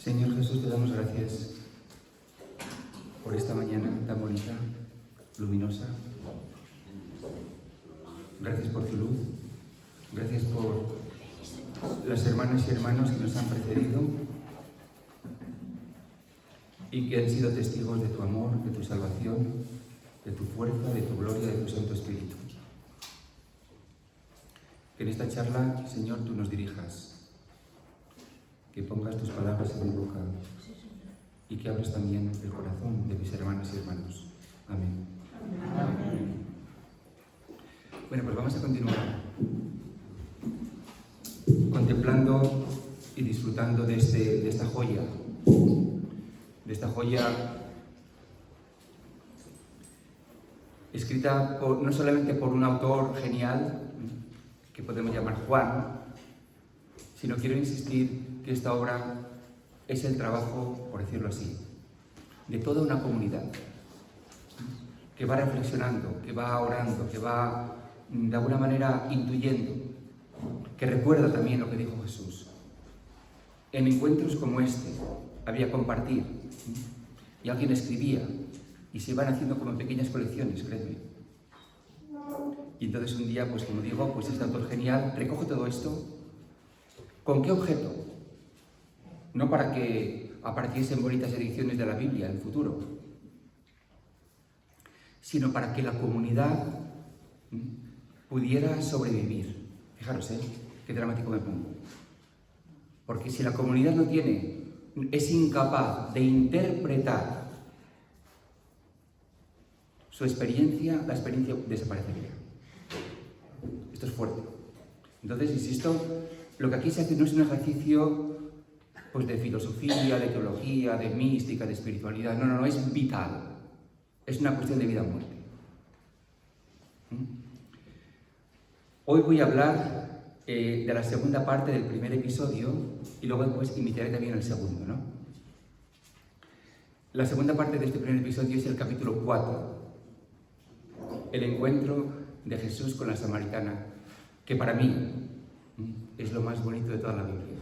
Señor Jesús, te damos gracias por esta mañana tan bonita, luminosa. Gracias por tu luz. Gracias por las hermanas y hermanos que nos han precedido y que han sido testigos de tu amor, de tu salvación, de tu fuerza, de tu gloria, de tu Santo Espíritu. Que en esta charla, Señor, tú nos dirijas, que pongas tus palabras en mi boca y que abres también el corazón de mis hermanas y hermanos. Amén. Amén. Bueno, pues vamos a continuar contemplando y disfrutando de esta joya escrita no solamente por un autor genial, que podemos llamar Juan, sino quiero insistir que esta obra es el trabajo, por decirlo así, de toda una comunidad que va reflexionando, que va orando, que va de alguna manera intuyendo, que recuerda también lo que dijo Jesús. En encuentros como este había compartir y alguien escribía y se iban haciendo como pequeñas colecciones, créeme. Y entonces un día, pues como digo, pues este autor genial recoge todo esto. ¿Con qué objeto? No para que apareciesen bonitas ediciones de la Biblia en el futuro, sino para que la comunidad pudiera sobrevivir. Fijaros, qué dramático me pongo. Porque si la comunidad no es incapaz de interpretar su experiencia, la experiencia desaparecería. Esto es fuerte. Entonces, insisto, lo que aquí se hace no es un ejercicio pues, de filosofía, de teología, de mística, de espiritualidad. No, es vital. Es una cuestión de vida o muerte. Hoy voy a hablar de la segunda parte del primer episodio y luego después iniciaré también el segundo, ¿no? La segunda parte de este primer episodio es el capítulo 4, el encuentro de Jesús con la samaritana, que para mí es lo más bonito de toda la Biblia.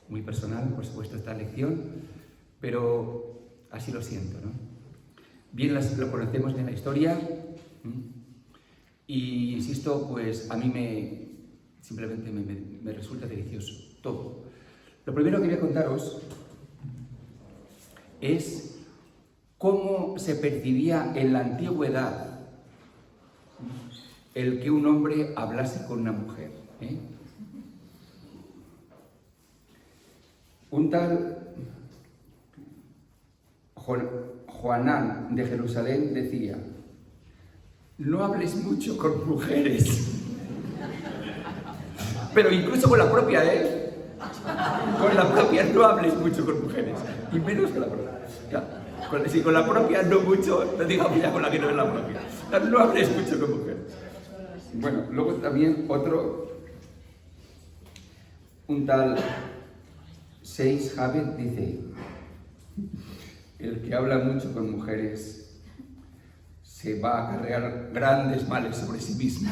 Muy personal, por supuesto, esta lección, pero así lo siento, ¿no? Bien lo conocemos en la historia y, insisto, pues a mí simplemente me resulta delicioso todo. Lo primero que voy a contaros es cómo se percibía en la antigüedad el que un hombre hablase con una mujer. Un tal Joanán de Jerusalén decía: no hables mucho con mujeres. Pero incluso con la propia, con la propia no hables mucho con mujeres. Y menos con la propia. Claro, si con la propia no mucho, no digamos ya con la que no es la propia. Claro, no hables mucho con mujeres. Bueno, luego también un tal Seix Javed dice: el que habla mucho con mujeres se va a cargar grandes males sobre sí mismo.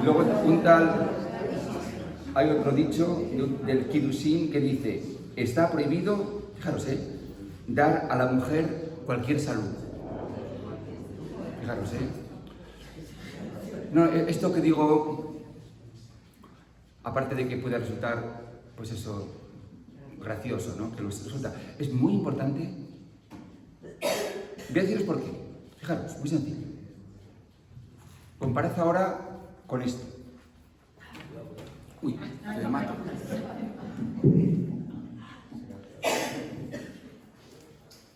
Y luego hay otro dicho del Kiddushin que dice: está prohibido, fijaros, dar a la mujer cualquier salud. Fijaros, No, esto que digo, aparte de que pueda resultar, pues eso, gracioso, ¿no? Que lo resulta, es muy importante. Voy a deciros por qué. Fijaros, muy sencillo. Comparad ahora con esto. Uy, me mato.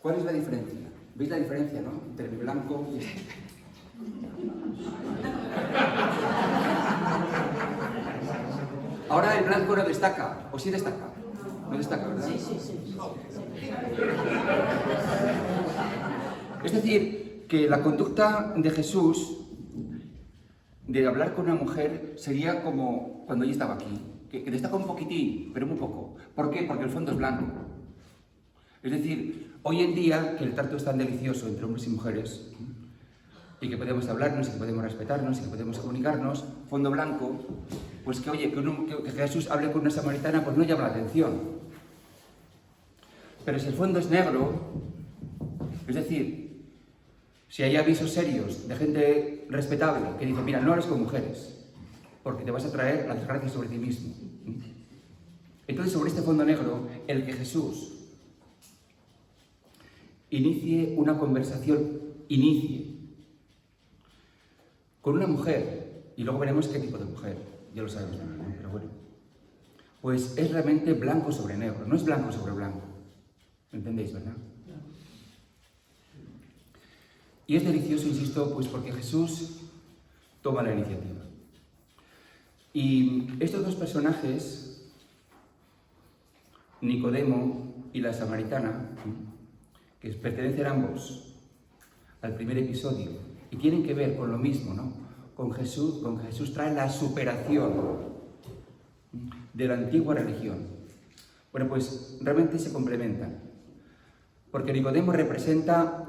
¿Cuál es la diferencia? ¿Veis la diferencia, no? Entre el blanco y este. Ahora el blanco no destaca, o sí destaca. No destaca, ¿verdad? Sí. Es decir, que la conducta de Jesús de hablar con una mujer sería como cuando ella estaba aquí, que destaca un poquitín, pero muy poco. ¿Por qué? Porque el fondo es blanco. Es decir, hoy en día, que el trato es tan delicioso entre hombres y mujeres, y que podemos hablarnos, y que podemos respetarnos, y que podemos comunicarnos. Fondo blanco, pues que oye, que Jesús hable con una samaritana, pues no llama la atención. Pero si el fondo es negro, es decir, si hay avisos serios de gente respetable que dice, mira, no hables con mujeres, porque te vas a traer la desgracia sobre ti mismo. Entonces, sobre este fondo negro, el que Jesús inicie una conversación, con una mujer, y luego veremos qué tipo de mujer, ya lo sabemos, ¿no? Pero bueno, pues es realmente blanco sobre negro, no es blanco sobre blanco. ¿Me entendéis, verdad? Y es delicioso, insisto, pues porque Jesús toma la iniciativa. Y estos dos personajes, Nicodemo y la samaritana, que pertenecen ambos al primer episodio, y tienen que ver con lo mismo, ¿no? Con que Jesús trae la superación de la antigua religión. Bueno, pues realmente se complementan, porque Nicodemo representa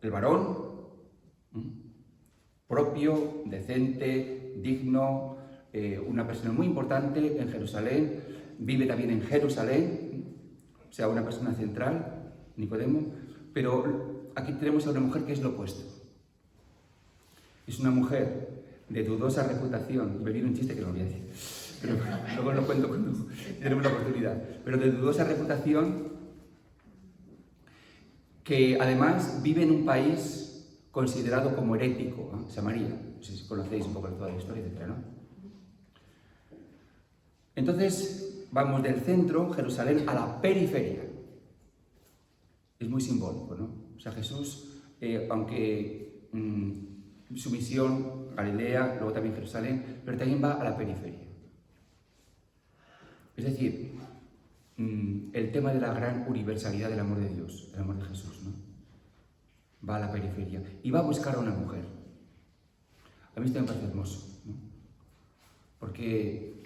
el varón propio, decente, digno, una persona muy importante en Jerusalén, vive también en Jerusalén, o sea, una persona central, Nicodemo, pero aquí tenemos a una mujer que es lo opuesto. Es una mujer de dudosa reputación, y me viene un chiste que no voy a decir, pero luego lo cuento cuando tenemos la oportunidad, pero de dudosa reputación, que además vive en un país considerado como herético, ¿no? Samaria, no sé si conocéis un poco toda la historia, etc., ¿no? Entonces, vamos del centro, Jerusalén, a la periferia. Es muy simbólico, ¿no? O sea, Jesús, aunque su misión, Galilea, luego también Jerusalén, pero también va a la periferia. Es decir, el tema de la gran universalidad del amor de Dios, el amor de Jesús, ¿no? Va a la periferia y va a buscar a una mujer. A mí esto me parece hermoso, ¿no? Porque,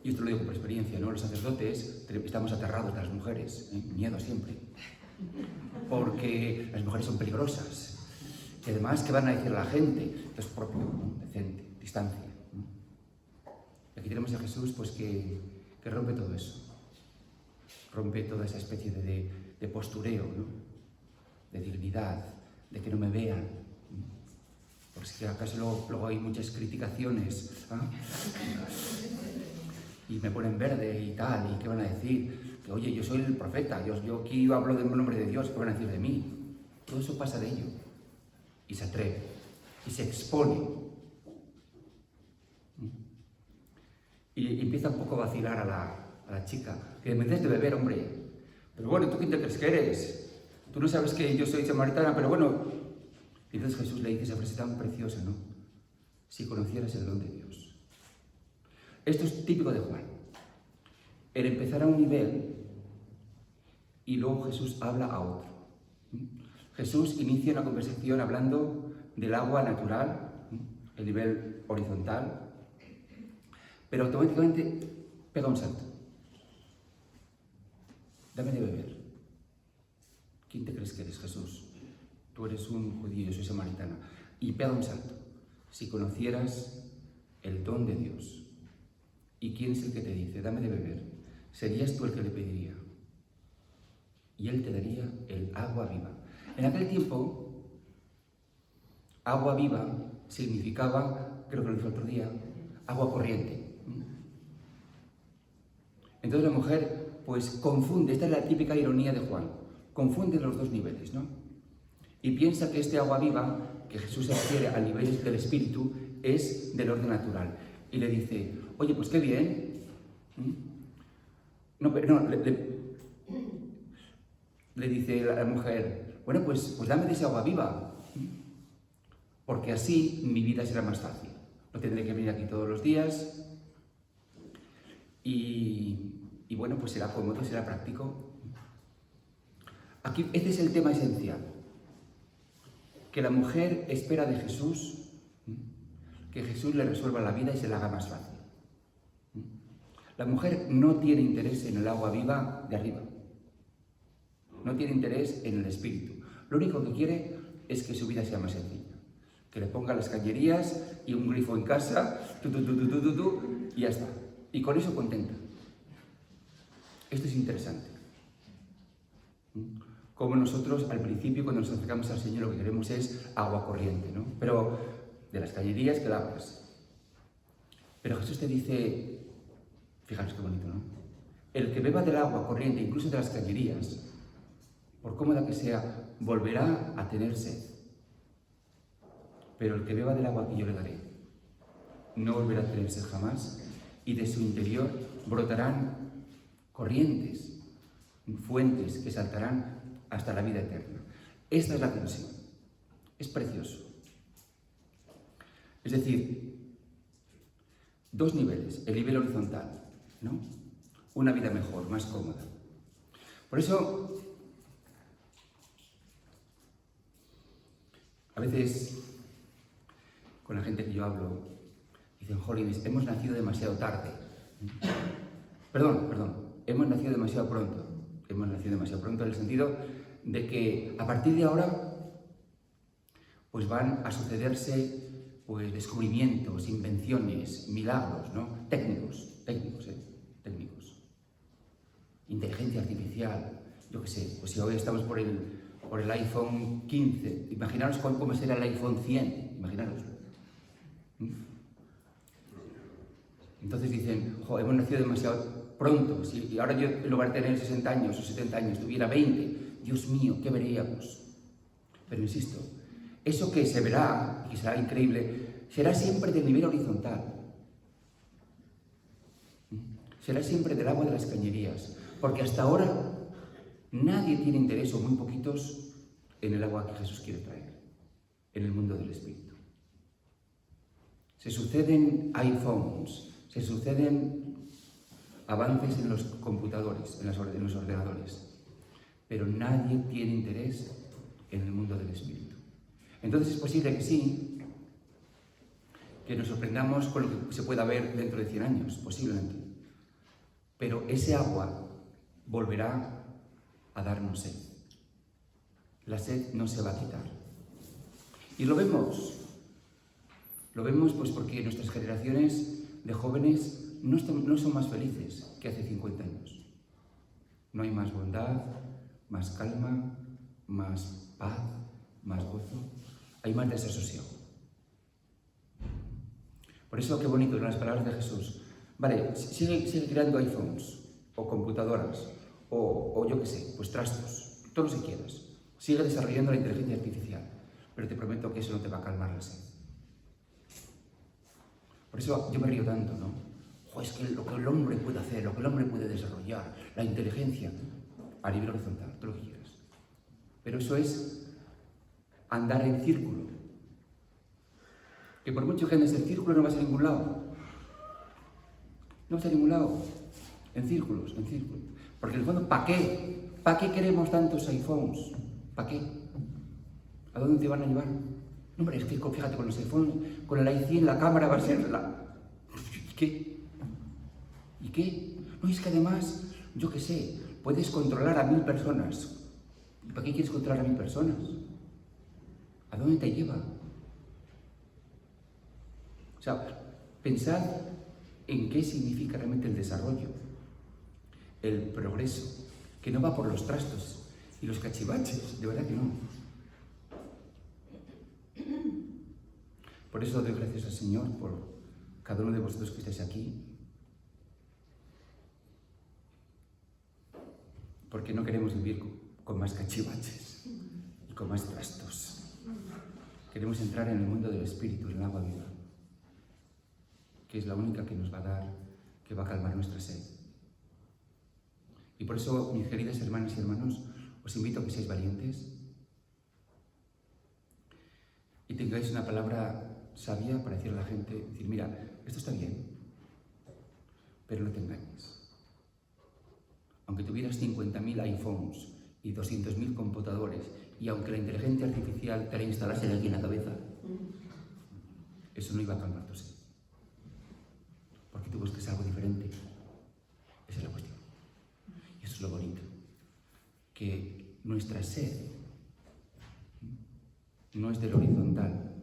y esto lo digo por experiencia, ¿no? Los sacerdotes estamos aterrados de las mujeres, miedo siempre, porque las mujeres son peligrosas, y además, ¿qué van a decir a la gente? Esto es propio, ¿no? Decente, distancia, ¿no? Y aquí tenemos a Jesús, pues que rompe todo eso, rompe toda esa especie de postureo, ¿no? De dignidad, de que no me vean, porque si acaso luego hay muchas criticaciones, ¿ah? Y me ponen verde y tal, y qué van a decir, que oye, yo soy el profeta, yo aquí hablo del nombre de Dios, ¿qué van a decir de mí? Todo eso pasa de ello, y se atreve, y se expone, y empieza un poco a vacilar a la chica, que me des de beber, hombre, pero bueno, ¿tú quién te crees que eres? Tú no sabes que yo soy samaritana, pero bueno. Y entonces Jesús le dice esa frase tan preciosa, ¿no? Si conocieras el don de Dios. Esto es típico de Juan. El empezar a un nivel y luego Jesús habla a otro. Jesús inicia una conversación hablando del agua natural, el nivel horizontal, pero automáticamente pega un salto. Dame de beber. ¿Quién te crees que eres, Jesús? Tú eres un judío, yo soy samaritana. Y pega un salto. Si conocieras el don de Dios, ¿y quién es el que te dice, dame de beber? Serías tú el que le pediría. Y él te daría el agua viva. En aquel tiempo, agua viva significaba, creo que lo dije el otro día, agua corriente. Entonces la mujer, pues confunde, esta es la típica ironía de Juan, confunde los dos niveles, ¿no? Y piensa que este agua viva, que Jesús se refiere al nivel del espíritu, es del orden natural. Y le dice, oye, pues qué bien. Le dice la mujer, bueno, pues dame de esa agua viva, porque así mi vida será más fácil. No tendré que venir aquí todos los días y bueno, pues será cómodo, será práctico. Aquí, este es el tema esencial, que la mujer espera de Jesús, que Jesús le resuelva la vida y se la haga más fácil. La mujer no tiene interés en el agua viva de arriba, no tiene interés en el espíritu. Lo único que quiere es que su vida sea más sencilla. Que le ponga las cañerías y un grifo en casa, y ya está. Y con eso contenta. Esto es interesante. Como nosotros al principio cuando nos acercamos al Señor lo que queremos es agua corriente, ¿no? Pero de las cañerías que lavas. Pero Jesús te dice, fijaros qué bonito, ¿no? El que beba del agua corriente, incluso de las cañerías, por cómoda que sea, volverá a tener sed. Pero el que beba del agua que yo le daré, no volverá a tener sed jamás, y de su interior brotarán corrientes, fuentes que saltarán hasta la vida eterna. Esta es la tensión. Es precioso. Es decir, dos niveles. El nivel horizontal, ¿no? Una vida mejor, más cómoda. Por eso, a veces, con la gente que yo hablo, dicen, jolines, hemos nacido demasiado tarde. Perdón, hemos nacido demasiado pronto. Hemos nacido demasiado pronto en el sentido de que a partir de ahora pues van a sucederse pues descubrimientos, invenciones, milagros, ¿no? Técnicos. Inteligencia artificial, yo qué sé, pues si hoy estamos por el iPhone 15, imaginaros cómo será el iPhone 100, imaginaros. Entonces dicen, hemos nacido demasiado pronto, y ahora yo en lugar de tener 60 años o 70 años tuviera 20, Dios mío, ¿qué veríamos? Pero insisto, eso que se verá, que será increíble, será siempre del nivel horizontal. Será siempre del agua de las cañerías, porque hasta ahora nadie tiene interés, o muy poquitos, en el agua que Jesús quiere traer, en el mundo del Espíritu. Se suceden iPhones, se suceden avances en los computadores, en los ordenadores, pero nadie tiene interés en el mundo del Espíritu. Entonces es posible que sí, que nos sorprendamos con lo que se pueda ver dentro de 100 años, posiblemente. Pero ese agua volverá a darnos sed. La sed no se va a quitar. Y lo vemos pues porque nuestras generaciones de jóvenes no son más felices que hace 50 años. No hay más bondad, más calma, más paz, más gozo. Hay más desasosiego. Por eso, qué bonito en las palabras de Jesús. Vale, sigue creando iPhones, o computadoras, o yo qué sé, pues trastos, todo lo que quieras. Sigue desarrollando la inteligencia artificial, pero te prometo que eso no te va a calmar la sed. Por eso yo me río tanto, ¿no? Es que lo que el hombre puede hacer, lo que el hombre puede desarrollar, la inteligencia, a nivel horizontal, todo lo que quieras. Pero eso es andar en círculo. Que por mucho que andes en círculo no vas a ningún lado. No vas a ningún lado. En círculos. Porque en el fondo, ¿para qué? ¿Para qué queremos tantos iPhones? ¿Para qué? ¿A dónde te van a llevar? No, hombre, es que fíjate, con los iPhones, con el i100 la cámara va a ser la... ¿Y qué? No, es que además, yo qué sé, puedes controlar a 1000 personas. ¿Y para qué quieres controlar a 1000 personas? ¿A dónde te lleva? O sea, pensad en qué significa realmente el desarrollo, el progreso, que no va por los trastos y los cachivaches, de verdad que no. Por eso doy gracias al Señor por cada uno de vosotros que estáis aquí, porque no queremos vivir con más cachivaches y con más trastos. Queremos entrar en el mundo del Espíritu, en el agua viva, que es la única que nos va a dar, que va a calmar nuestra sed. Y por eso, mis queridas hermanas y hermanos, os invito a que seáis valientes y tengáis una palabra sabia para decir a la gente, decir, mira, esto está bien, pero no te engañes. Aunque tuvieras 50.000 iPhones y 200.000 computadores, y aunque la inteligencia artificial te la instalase aquí en la cabeza, eso no iba a calmar tu sed. Porque tú buscas algo diferente. Esa es la cuestión. Y eso es lo bonito. Que nuestra sed no es del horizontal,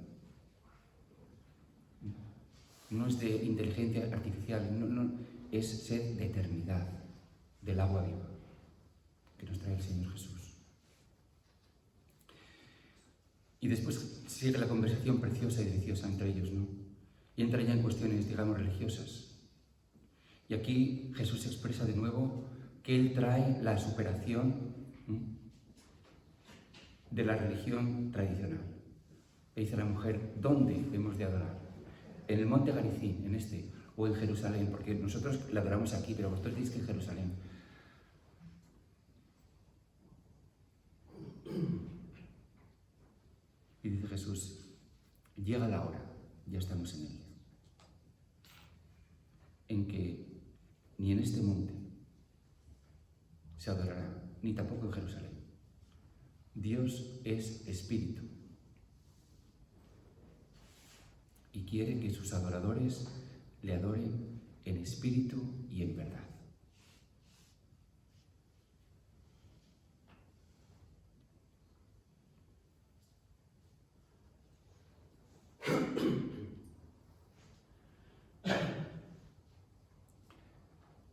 no es de inteligencia artificial, no, es sed de eternidad, del agua viva que nos trae el Señor Jesús. Y después sigue la conversación preciosa y deliciosa entre ellos, ¿no? Y entra ya en cuestiones, digamos, religiosas. Y aquí Jesús expresa de nuevo que Él trae la superación de la religión tradicional. Le dice a la mujer, ¿dónde hemos de adorar? ¿En el monte Garizim, en este, o en Jerusalén? Porque nosotros la adoramos aquí, pero vosotros diréis que en Jerusalén. Y dice Jesús, llega la hora, ya estamos en ella, en que ni en este monte se adorará, ni tampoco en Jerusalén. Dios es espíritu y quiere que sus adoradores le adoren en espíritu y en verdad.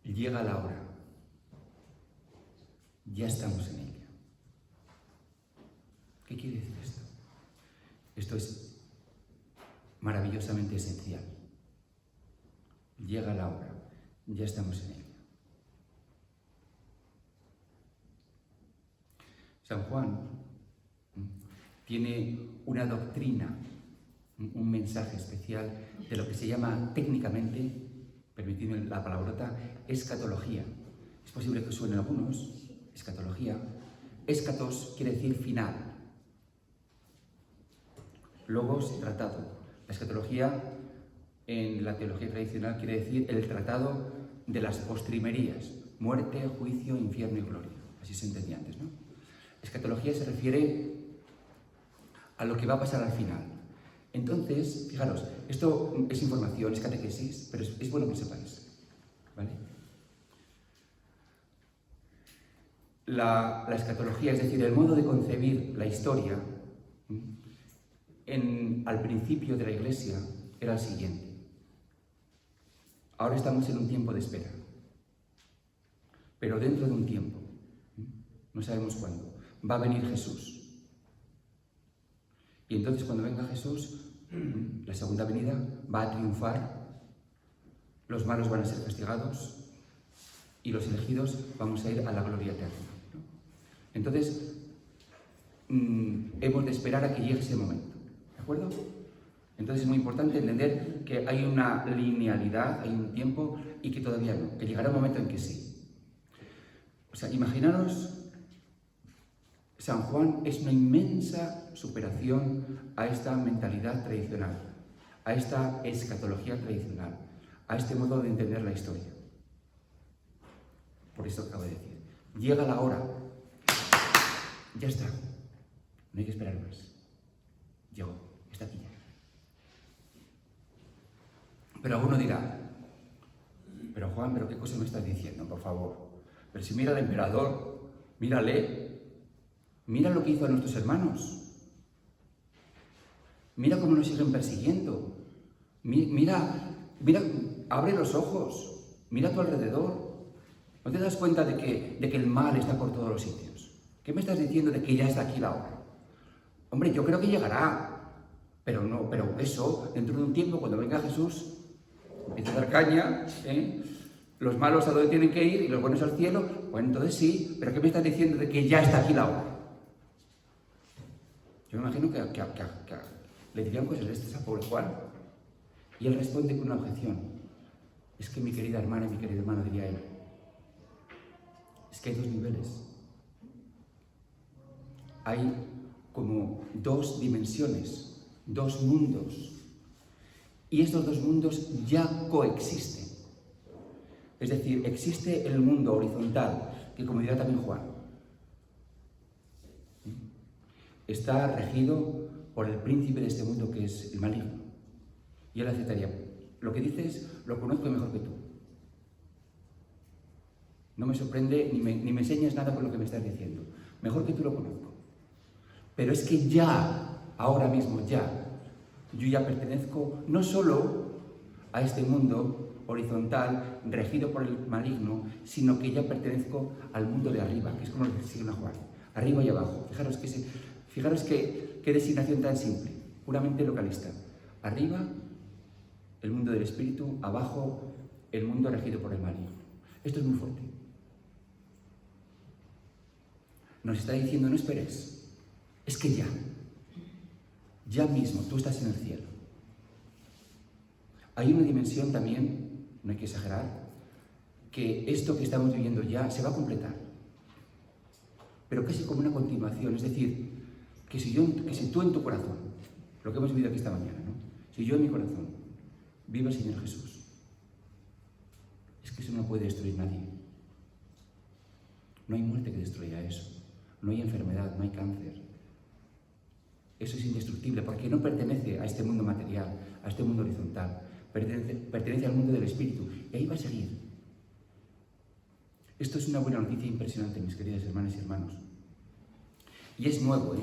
Llega la hora, ya estamos en ella. ¿Qué quiere decir esto? Esto es maravillosamente esencial. Llega la hora, ya estamos en ella. San Juan tiene una doctrina, un mensaje especial de lo que se llama técnicamente, permitidme la palabrota, escatología. Es posible que suenen algunos, escatología. Escatos quiere decir final. Logos, tratado. La escatología en la teología tradicional quiere decir el tratado de las postrimerías, muerte, juicio, infierno y gloria. Así se entendía antes, ¿no? Escatología se refiere a lo que va a pasar al final. Entonces, fijaros, esto es información, es catequesis, pero es bueno que lo sepáis, ¿vale? La escatología, es decir, el modo de concebir la historia, al principio de la Iglesia era el siguiente. Ahora estamos en un tiempo de espera, pero dentro de un tiempo, no sabemos cuándo, va a venir Jesús. Y entonces cuando venga Jesús, la segunda venida va a triunfar, los malos van a ser castigados y los elegidos vamos a ir a la gloria eterna, ¿no? Entonces, hemos de esperar a que llegue ese momento, ¿de acuerdo? Entonces es muy importante entender que hay una linealidad, hay un tiempo y que todavía no, que llegará un momento en que sí. O sea, imaginaros, San Juan es una inmensa superación a esta mentalidad tradicional, a esta escatología tradicional, a este modo de entender la historia. Por eso acabo de decir, llega la hora, ya está, no hay que esperar más. Llegó, está aquí ya. Pero alguno dirá, pero Juan, ¿pero qué cosa me estás diciendo, por favor? Pero si mira al emperador, mírale. Mira lo que hizo a nuestros hermanos. Mira cómo nos siguen persiguiendo. Mira, abre los ojos. Mira a tu alrededor. ¿No te das cuenta de que el mal está por todos los sitios? ¿Qué me estás diciendo de que ya está aquí la hora? Hombre, yo creo que llegará. Pero eso, dentro de un tiempo, cuando venga Jesús, empieza a dar caña, los malos a dónde tienen que ir y los buenos al cielo. Bueno, entonces sí, pero ¿qué me estás diciendo de que ya está aquí la hora? Yo me imagino que le dirían cosas de estas a pobre Juan. Y él responde con una objeción. Es que mi querida hermana y mi querido hermano, diría él, es que hay dos niveles. Hay como dos dimensiones, dos mundos. Y estos dos mundos ya coexisten. Es decir, existe el mundo horizontal, que como dirá también Juan, está regido por el príncipe de este mundo que es el maligno. Y él aceptaría, lo que dices lo conozco mejor que tú. No me sorprende ni me enseñas nada con lo que me estás diciendo. Mejor que tú lo conozco. Pero es que ya, ahora mismo ya, yo ya pertenezco no solo a este mundo horizontal, regido por el maligno, sino que ya pertenezco al mundo de arriba, que es como lo que sigue Juan, arriba y abajo. Fijaros qué designación tan simple, puramente localista. Arriba, el mundo del espíritu, abajo, el mundo regido por el maligno. Esto es muy fuerte. Nos está diciendo, no esperes, es que ya mismo, tú estás en el cielo. Hay una dimensión también, no hay que exagerar, que esto que estamos viviendo ya se va a completar, pero casi como una continuación, es decir, que si tú en tu corazón, lo que hemos vivido aquí esta mañana, ¿no? Si yo en mi corazón vivo el Señor Jesús, es que eso no puede destruir nadie. No hay muerte que destruya eso, no hay enfermedad, no hay cáncer. Eso es indestructible porque no pertenece a este mundo material, a este mundo horizontal, pertenece al mundo del espíritu y ahí va a seguir. Esto es una buena noticia impresionante, mis queridas hermanas y hermanos. Y es nuevo,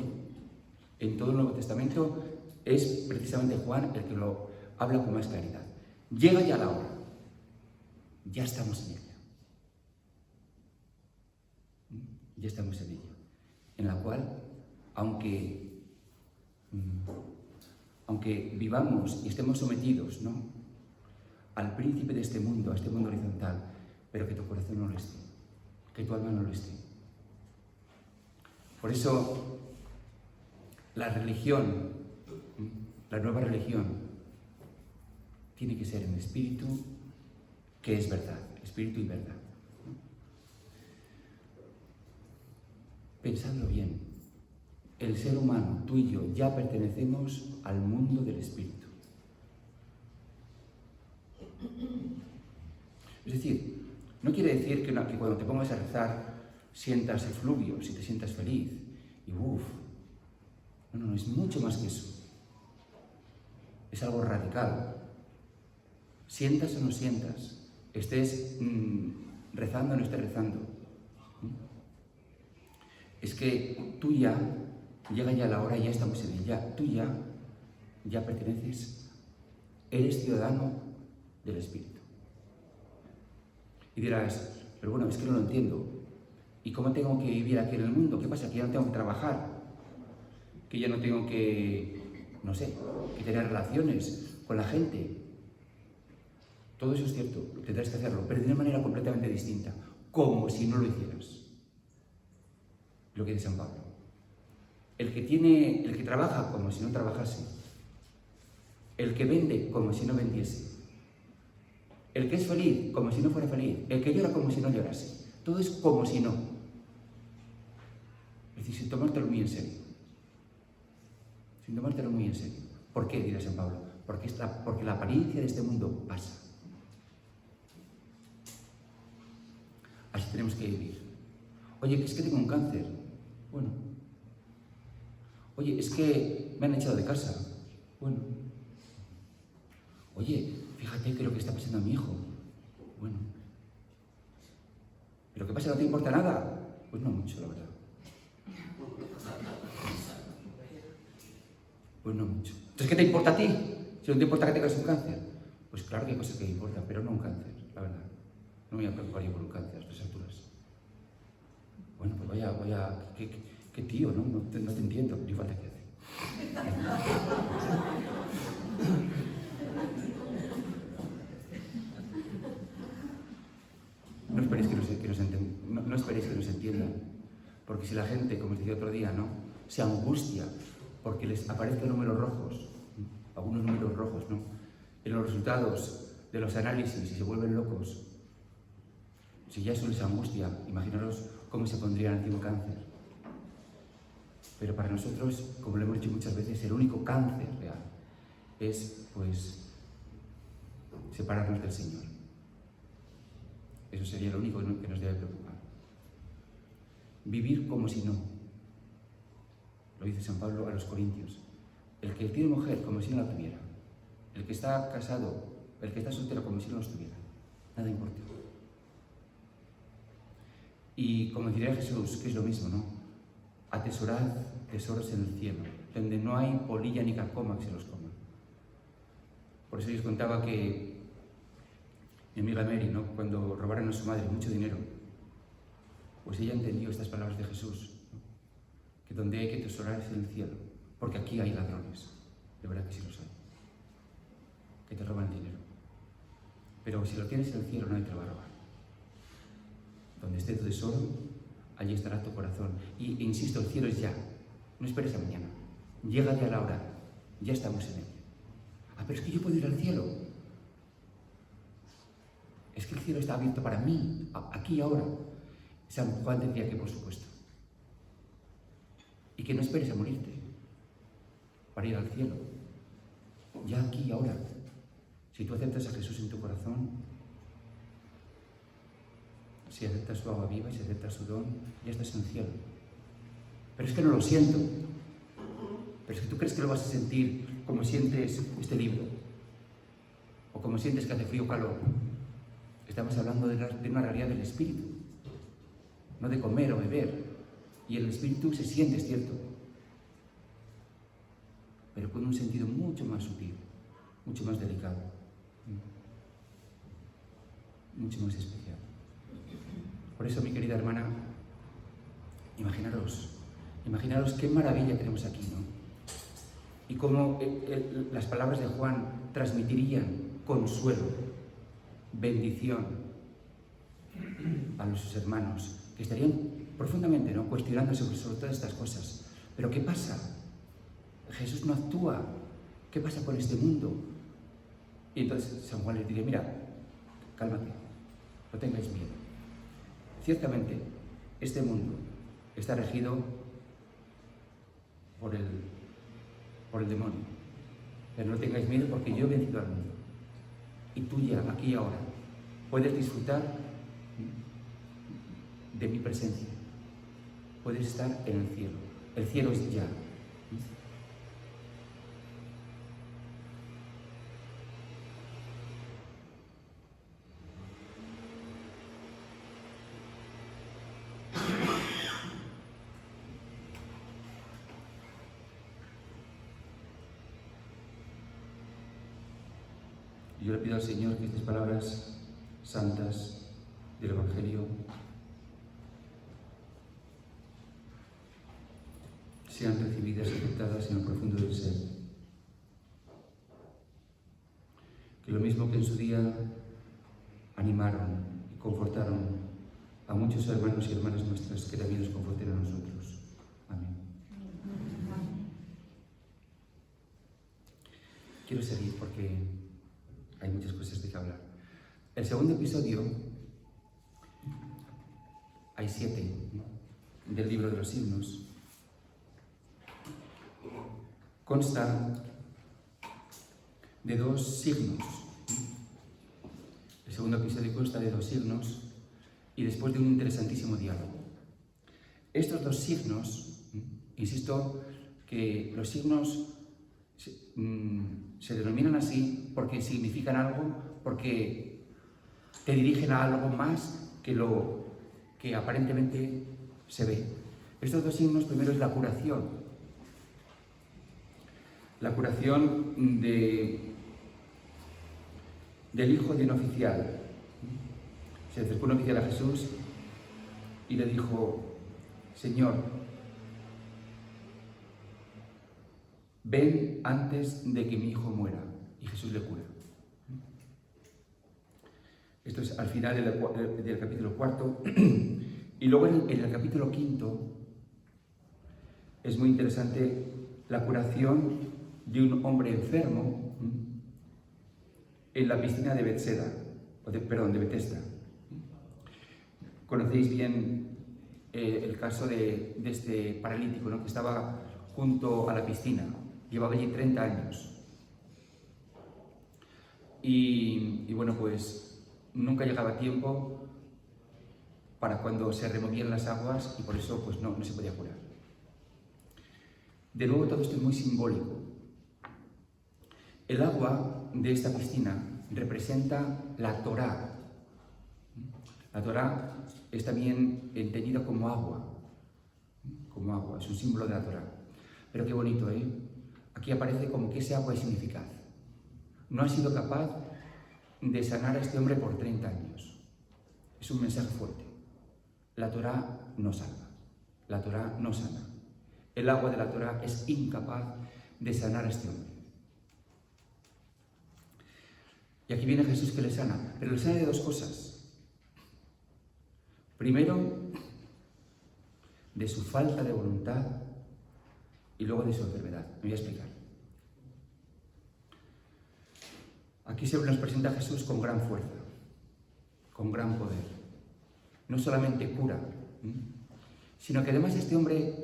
En todo el Nuevo Testamento es precisamente Juan el que lo habla con más claridad. Llega ya la hora. Ya estamos en ella. Ya estamos en ella. En la cual, aunque vivamos y estemos sometidos, ¿no?, al príncipe de este mundo, a este mundo horizontal, pero que tu corazón no lo esté, que tu alma no lo esté. Por eso, la religión, la nueva religión, tiene que ser en espíritu, que es verdad, espíritu y verdad. Pensadlo bien, el ser humano, tú y yo, ya pertenecemos al mundo del espíritu. Es decir, no quiere decir que cuando te pongas a rezar sientas efluvios y te sientas feliz y No, es mucho más que eso. Es algo radical. Sientas o no sientas, estés rezando o no estés rezando. Es que tú llega ya la hora, ya estamos en ella, tú ya perteneces, eres ciudadano del Espíritu. Y dirás, pero bueno, es que no lo entiendo. ¿Y cómo tengo que vivir aquí en el mundo? ¿Qué pasa? ¿Que ya no tengo que trabajar? ¿Que ya no tengo que tener relaciones con la gente? Todo eso es cierto, tendrás que hacerlo, pero de una manera completamente distinta, como si no lo hicieras. Lo que dice San Pablo. El que trabaja como si no trabajase. El que vende como si no vendiese. El que es feliz como si no fuera feliz. El que llora como si no llorase. Todo es como si no. Es decir, sin tomártelo muy en serio. Sin tomártelo muy en serio. ¿Por qué? Dirá San Pablo. Porque la apariencia de este mundo pasa. Así tenemos que vivir. Oye, que es que tengo un cáncer. Bueno. Oye, es que me han echado de casa. Bueno. Oye, fíjate que lo que está pasando a mi hijo. Bueno. ¿Pero qué pasa? ¿No te importa nada? Pues no mucho, la verdad. Pues no mucho. Entonces, ¿qué te importa a ti? Si no te importa que tengas un cáncer. Pues claro que hay cosas que me importan, pero no un cáncer, la verdad. No me voy a preocupar yo por un cáncer a estas alturas. Bueno, pues vaya, qué tío, ¿no? No te entiendo, ni falta que hace. No esperéis que nos entiendan, porque si la gente, como os decía otro día, ¿no?, se angustia porque les aparecen números rojos, algunos números rojos, ¿no?, en los resultados de los análisis y se vuelven locos. Si ya eso les angustia, imaginaros cómo se pondría el antiguo cáncer. Pero para nosotros, como lo hemos dicho muchas veces, el único cáncer real es, pues, separarnos del Señor. Eso sería lo único que nos debe preocupar. Vivir como si no. Lo dice San Pablo a los Corintios. El que tiene mujer como si no la tuviera. El que está casado, el que está soltero como si no los tuviera. Nada importa. Y como diría Jesús, que es lo mismo, ¿no? Atesorad tesoros en el cielo, donde no hay polilla ni carcoma que se los coma. Por eso yo os contaba que mi amiga Mary, ¿no? Cuando robaron a su madre mucho dinero, pues ella entendió estas palabras de Jesús, ¿no? Que donde hay que tesorar es en el cielo, porque aquí hay ladrones, de verdad que sí los hay, que te roban el dinero. Pero si lo tienes en el cielo, nadie te lo va a robar. Donde esté tu tesoro, allí estará tu corazón. Y insisto, el cielo es ya. No esperes a mañana. Llégate a la hora. Ya estamos en él. Ah, pero es que yo puedo ir al cielo. Es que el cielo está abierto para mí, aquí y ahora. San Juan decía que por supuesto. Y que no esperes a morirte para ir al cielo. Ya aquí y ahora. Si tú aceptas a Jesús en tu corazón, si aceptas su agua viva y si aceptas su don, ya estás en el cielo. Pero es que no lo siento. Pero es que tú crees que lo vas a sentir como sientes este libro, o como sientes que hace frío o calor. Estamos hablando de una realidad del espíritu, no de comer o beber. Y el espíritu se siente, es cierto, pero con un sentido mucho más sutil, mucho más delicado, mucho más especial. Por eso, mi querida hermana, imaginaros qué maravilla tenemos aquí, ¿no? Y cómo las palabras de Juan transmitirían consuelo, bendición a sus hermanos, que estarían profundamente, ¿no?, cuestionándose sobre todas estas cosas. Pero ¿qué pasa? Jesús no actúa. ¿Qué pasa con este mundo? Y entonces San Juan les diría, mira, cálmate, no tengáis miedo. Ciertamente, este mundo está regido por el demonio. Pero no tengáis miedo porque yo he vencido al mundo. Y tú ya, aquí y ahora, puedes disfrutar de mi presencia. Puedes estar en el cielo. El cielo es ya. Yo le pido al Señor que estas palabras santas del Evangelio sean recibidas y aceptadas en lo profundo del ser. Que lo mismo que en su día animaron y confortaron a muchos hermanos y hermanas nuestras, que también nos conforten a nosotros. Amén. Quiero seguir porque hay muchas cosas de que hablar. El segundo episodio, hay 7, ¿no?, del libro de los himnos, consta de 2 signos. El segundo episodio consta de 2 signos y después de un interesantísimo diálogo. Estos 2 signos, insisto que los signos se denominan así porque significan algo, porque te dirigen a algo más que lo que aparentemente se ve. Estos 2 signos, primero es la curación del hijo de un oficial. Se acercó un oficial a Jesús y le dijo, Señor, ven antes de que mi hijo muera. Y Jesús le cura. Esto es al final del capítulo 4. Y luego en el capítulo 5 es muy interesante la curación de un hombre enfermo en la piscina de Bethesda. Conocéis bien el caso de este paralítico, ¿no?, que estaba junto a la piscina. Llevaba allí 30 años. Y bueno, pues nunca llegaba tiempo para cuando se removían las aguas y por eso pues no se podía curar. De nuevo, todo esto es muy simbólico. El agua de esta piscina representa la Torá. La Torá es también entendida como agua, es un símbolo de la Torá. Pero qué bonito, ¿eh? Aquí aparece como que ese agua es ineficaz. No ha sido capaz de sanar a este hombre por 30 años. Es un mensaje fuerte. La Torá no salva, la Torá no sana. El agua de la Torá es incapaz de sanar a este hombre. Y aquí viene Jesús que le sana, pero le sana de dos cosas. Primero, de su falta de voluntad y luego de su enfermedad. Me voy a explicar. Aquí se nos presenta a Jesús con gran fuerza, con gran poder. No solamente cura, sino que además a este hombre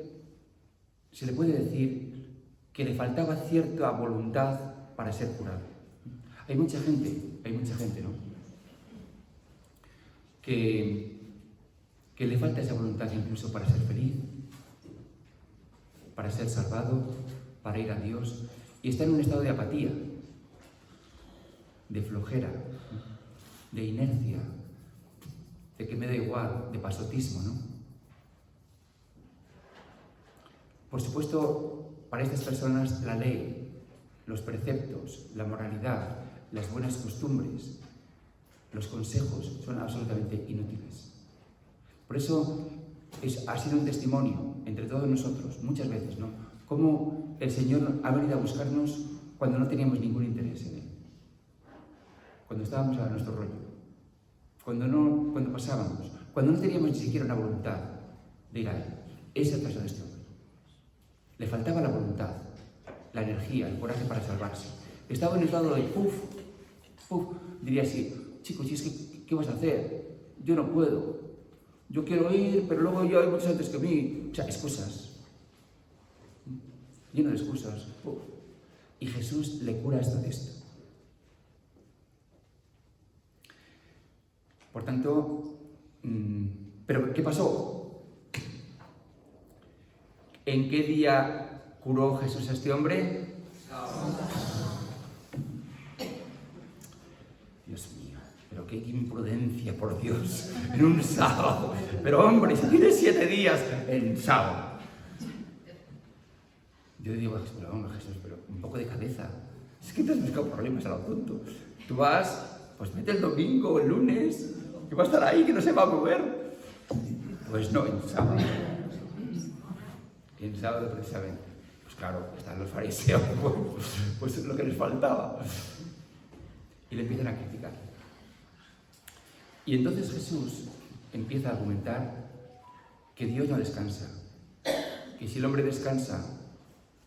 se le puede decir que le faltaba cierta voluntad para ser curado. Hay mucha gente, ¿no? Que le falta esa voluntad incluso para ser feliz, para ser salvado, para ir a Dios, y está en un estado de apatía, de flojera, de inercia, de que me da igual, de pasotismo, ¿no? Por supuesto, para estas personas la ley, los preceptos, la moralidad, las buenas costumbres, los consejos son absolutamente inútiles. Por eso ha sido un testimonio entre todos nosotros, muchas veces, ¿no? Cómo el Señor ha venido a buscarnos cuando no teníamos ningún interés en Él. Cuando estábamos a nuestro rollo. Cuando pasábamos. Cuando no teníamos ni siquiera una voluntad de ir a Él. Ese es el caso de este hombre. Le faltaba la voluntad, la energía, el coraje para salvarse. Estaba en un estado de diría así, chicos, si es que, ¿qué vas a hacer? Yo no puedo. Yo quiero ir, pero luego ya hay muchos antes que mí. O sea, excusas. Lleno de excusas. Y Jesús le cura esto de esto. Por tanto, ¿pero qué pasó? ¿En qué día curó Jesús a este hombre? Dios mío, pero qué imprudencia, por Dios, en un sábado. Pero hombre, si tienes 7 días en sábado. Yo digo, pero hombre, Jesús, pero un poco de cabeza. Es que te has buscado problemas a lo tonto. Tú vas, pues mete el domingo o el lunes, que va a estar ahí, que no se va a mover. Pues no, en sábado. En sábado precisamente. Pues claro, están los fariseos, pues es lo que les faltaba. Y le empiezan a criticar. Y entonces Jesús empieza a argumentar que Dios no descansa. Que si el hombre descansa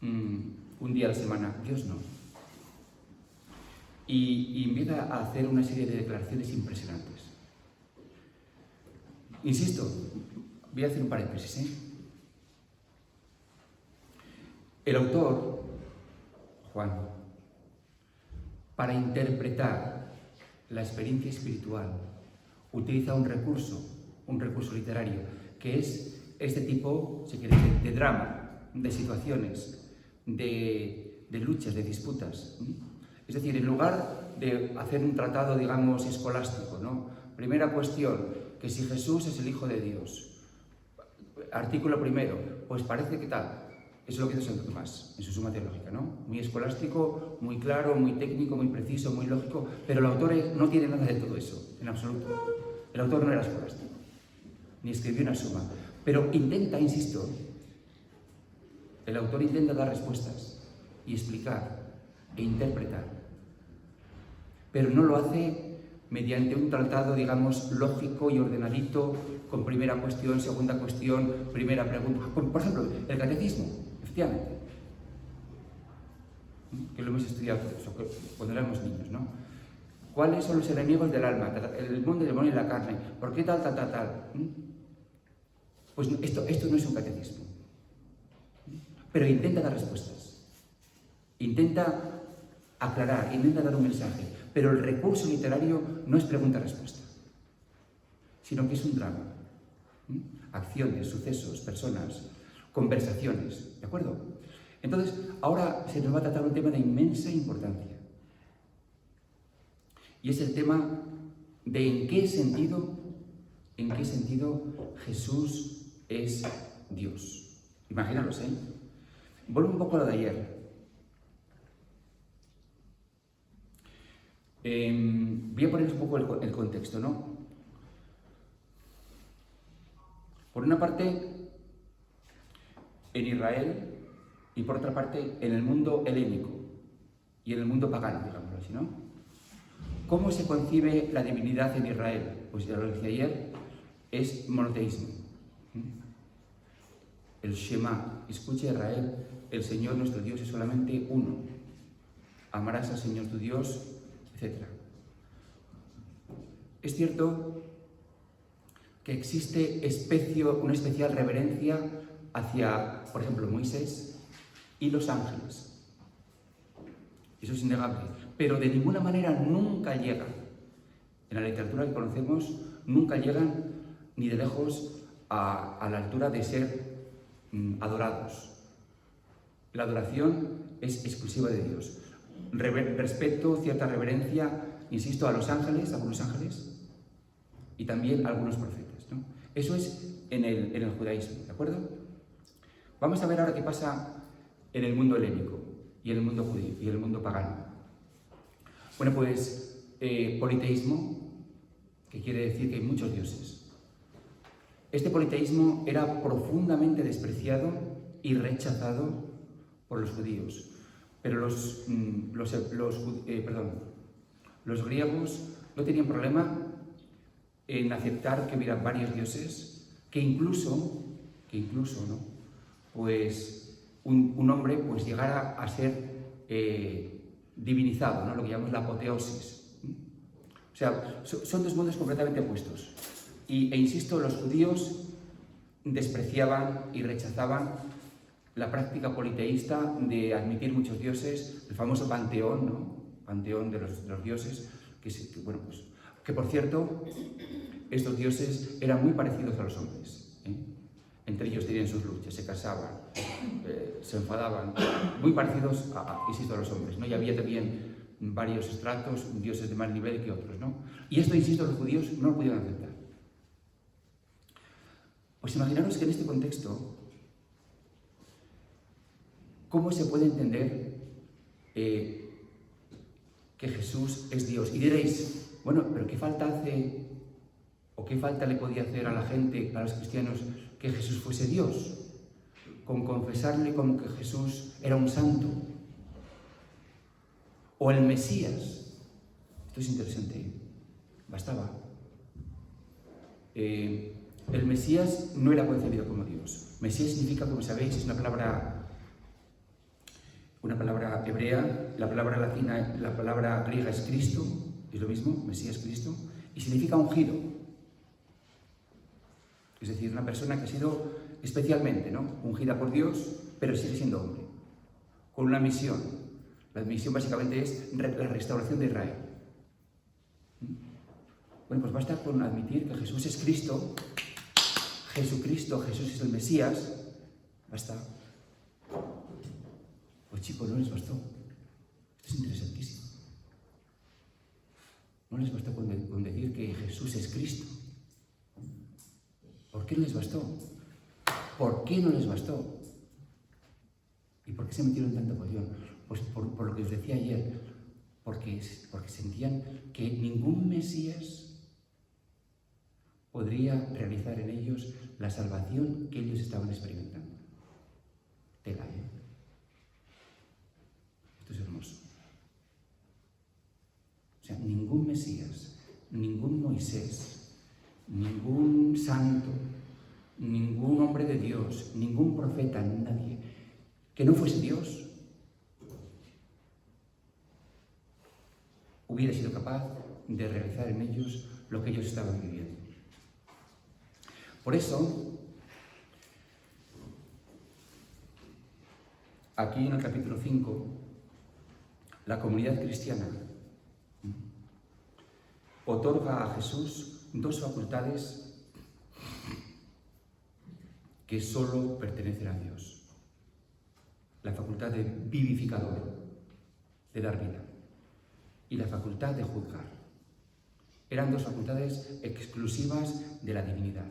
un día a la semana, Dios no. Y empieza a hacer una serie de declaraciones impresionantes. Insisto, voy a hacer un paréntesis, ¿eh? El autor, Juan, para interpretar la experiencia espiritual, utiliza un recurso literario, que es este tipo, si queréis, de drama, de situaciones, de luchas, de disputas. Es decir, en lugar de hacer un tratado, digamos, escolástico, ¿no? Primera cuestión, que si Jesús es el Hijo de Dios. Artículo primero, pues parece que tal. Eso es lo que dice Santo Tomás en su Suma Teológica, ¿no? Muy escolástico, muy claro, muy técnico, muy preciso, muy lógico, pero el autor no tiene nada de todo eso, en absoluto. El autor no era escolástico, ni escribió una suma, pero intenta, insisto, el autor intenta dar respuestas y explicar e interpretar, pero no lo hace mediante un tratado, digamos, lógico y ordenadito, con primera cuestión, segunda cuestión, primera pregunta. Por ejemplo, el catecismo, efectivamente, que lo hemos estudiado cuando éramos niños, ¿no? ¿Cuáles son los enemigos del alma? El mundo, el demonio y la carne. ¿Por qué tal? Pues esto no es un catecismo. Pero intenta dar respuestas. Intenta aclarar, intenta dar un mensaje. Pero el recurso literario no es pregunta-respuesta, sino que es un drama. Acciones, sucesos, personas, conversaciones, ¿de acuerdo? Entonces, ahora se nos va a tratar un tema de inmensa importancia. Y es el tema de en qué sentido Jesús es Dios. Imaginaros, ¿eh? Vuelvo un poco a lo de ayer. Voy a poner un poco el contexto, ¿no? Por una parte, en Israel, y por otra parte, en el mundo helénico y en el mundo pagano, digámoslo así, ¿no? ¿Cómo se concibe la divinidad en Israel? Pues ya lo decía ayer, es monoteísmo. El Shema, escucha Israel, el Señor nuestro Dios es solamente uno. Amarás al Señor tu Dios, etc. Es cierto que existe una especial reverencia hacia, por ejemplo, Moisés y los ángeles. Eso es innegable. Pero de ninguna manera nunca llegan, en la literatura que conocemos, nunca llegan ni de lejos a la altura de ser adorados. La adoración es exclusiva de Dios. Respeto, cierta reverencia, insisto, a los ángeles, a algunos ángeles, y también a algunos profetas, ¿no? Eso es en el judaísmo, ¿de acuerdo? Vamos a ver ahora qué pasa en el mundo helénico y en el mundo judío y en el mundo pagano. Bueno, pues politeísmo, que quiere decir que hay muchos dioses. Este politeísmo era profundamente despreciado y rechazado por los judíos, pero los griegos no tenían problema en aceptar que hubiera varios dioses, que incluso, ¿no? Pues un hombre pues llegara a ser divinizado, ¿no? Lo que llamamos la apoteosis. O sea, son dos mundos completamente opuestos. E insisto, los judíos despreciaban y rechazaban la práctica politeísta de admitir muchos dioses, el famoso panteón, ¿no? Panteón de los dioses, que por cierto, estos dioses eran muy parecidos a los hombres, ¿eh? Entre ellos tenían sus luchas, se casaban, se enfadaban, muy parecidos insisto, a los hombres, ¿no? Y había también varios estratos, dioses de más nivel que otros, ¿no? Y esto, insisto, los judíos no lo pudieron aceptar. Pues imaginaros que en este contexto, ¿cómo se puede entender que Jesús es Dios? Y diréis, bueno, pero ¿qué falta hace o qué falta le podía hacer a la gente, a los cristianos, que Jesús fuese Dios? Con confesarle como que Jesús era un santo o el Mesías. Esto es interesante, bastaba. El Mesías no era concebido como Dios. Mesías significa, como sabéis, es una palabra hebrea, la palabra latina, la palabra griega es Cristo, es lo mismo, Mesías Cristo, y significa ungido. Es decir, una persona que ha sido especialmente, ¿no?, ungida por Dios, pero sigue siendo hombre, con una misión. La misión básicamente es la restauración de Israel. Bueno, pues basta con admitir que Jesús es Cristo, Jesucristo, Jesús es el Mesías, basta. Pues chicos, no les bastó. Esto es interesantísimo. No les bastó con decir que Jesús es Cristo. ¿Por qué no les bastó? ¿Por qué no les bastó? ¿Y por qué se metieron en tanta poción? Pues por lo que os decía ayer, porque sentían que ningún Mesías podría realizar en ellos la salvación que ellos estaban experimentando. Tela, ¿eh? Esto es hermoso. O sea, ningún Mesías, ningún Moisés, ningún santo, ningún hombre de Dios, ningún profeta, nadie que no fuese Dios hubiera sido capaz de realizar en ellos lo que ellos estaban viviendo. Por eso, aquí en el capítulo 5, la comunidad cristiana otorga a Jesús dos facultades que solo pertenecen a Dios. La facultad de vivificador, de dar vida, y la facultad de juzgar. Eran dos facultades exclusivas de la divinidad.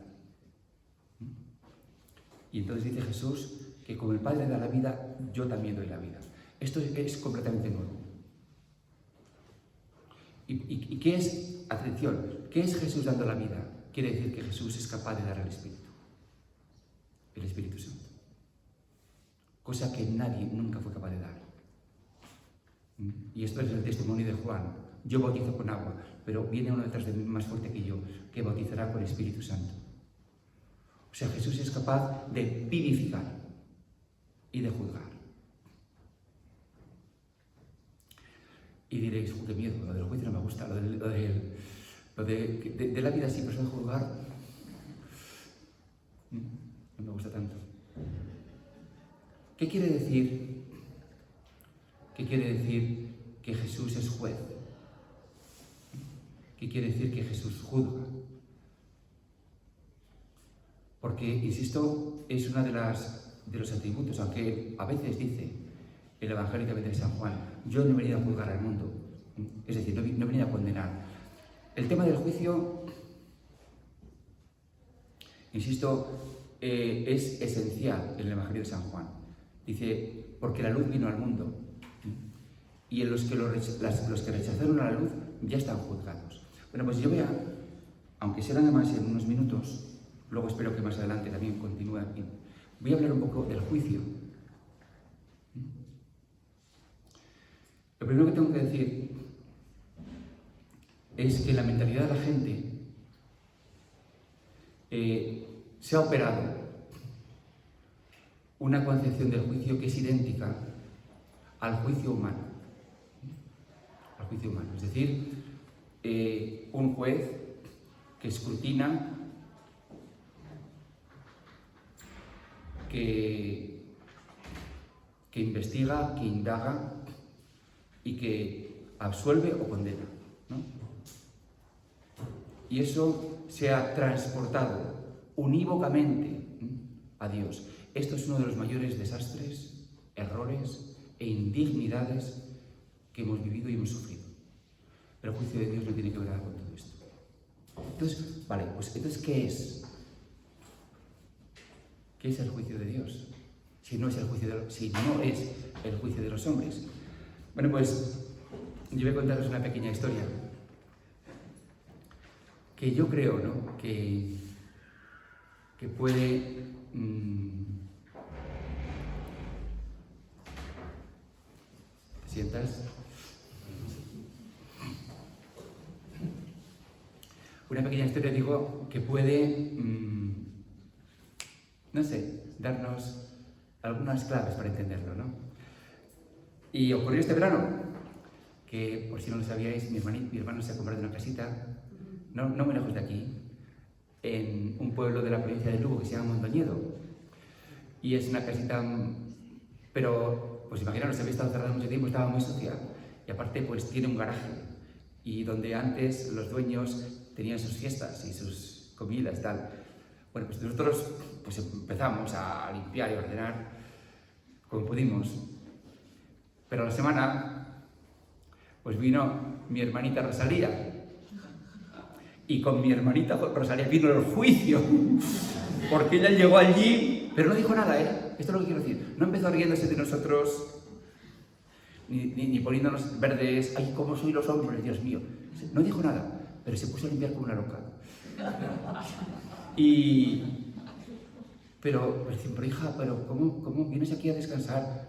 Y entonces dice Jesús que como el Padre da la vida, yo también doy la vida. Esto es completamente nuevo. ¿Y qué es, atención, qué es Jesús dando la vida? Quiere decir que Jesús es capaz de dar el Espíritu Santo. Cosa que nadie nunca fue capaz de dar. Y esto es el testimonio de Juan. Yo bautizo con agua, pero viene uno detrás de mí más fuerte que yo, que bautizará con el Espíritu Santo. O sea, Jesús es capaz de vivificar y de juzgar. Y diréis, qué miedo, lo del juicio no me gusta, lo de la vida sin persona de juzgar, no me gusta tanto. ¿Qué quiere decir? ¿Qué quiere decir que Jesús es juez? ¿Qué quiere decir que Jesús juzga? Porque, insisto, es uno de los atributos, aunque a veces dice el Evangelio de San Juan, yo no he venido a juzgar al mundo, es decir, no he venido a condenar. El tema del juicio, insisto, es esencial en el Evangelio de San Juan. Dice, porque la luz vino al mundo, y los que rechazaron a la luz ya están juzgados. Bueno, pues yo voy a, aunque sea nada más en unos minutos, luego espero que más adelante también continúe aquí, voy a hablar un poco del juicio. Lo primero que tengo que decir es que la mentalidad de la gente se ha operado una concepción del juicio que es idéntica al juicio humano. Al juicio humano. Es decir, un juez que escrutina, que investiga, que indaga y que absuelve o condena, ¿no? Y eso se ha transportado unívocamente a Dios. Esto es uno de los mayores desastres, errores e indignidades que hemos vivido y hemos sufrido. Pero el juicio de Dios no tiene que ver nada con todo esto. Entonces, vale, pues entonces, ¿qué es? ¿Qué es el juicio de Dios? Si no es el juicio de los hombres. Bueno, pues yo voy a contaros una pequeña historia que yo creo, ¿no?, que puede ¿te sientas? Una pequeña historia, digo, que puede no sé, darnos algunas claves para entenderlo, ¿no? Y ocurrió este verano, que por si no lo sabíais, mi hermano se ha comprado una casita, no muy lejos de aquí, en un pueblo de la provincia de Lugo que se llama Mondoñedo. Y es una casita, pero, pues imaginaros, había estado cerrada mucho tiempo, estaba muy sucia. Y aparte, pues tiene un garaje, y donde antes los dueños tenían sus fiestas y sus comidas y tal. Bueno, pues nosotros pues empezamos a limpiar y ordenar como pudimos. Pero a la semana, pues vino mi hermanita Rosalía. Y con mi hermanita Rosalía vino el juicio. Porque ella llegó allí, pero no dijo nada, ¿eh? Esto es lo que quiero decir. No empezó riéndose de nosotros, ni poniéndonos verdes. ¡Ay, cómo soy los hombres, Dios mío! No dijo nada, pero se puso a limpiar como una loca. Pero hija, ¿cómo vienes aquí a descansar?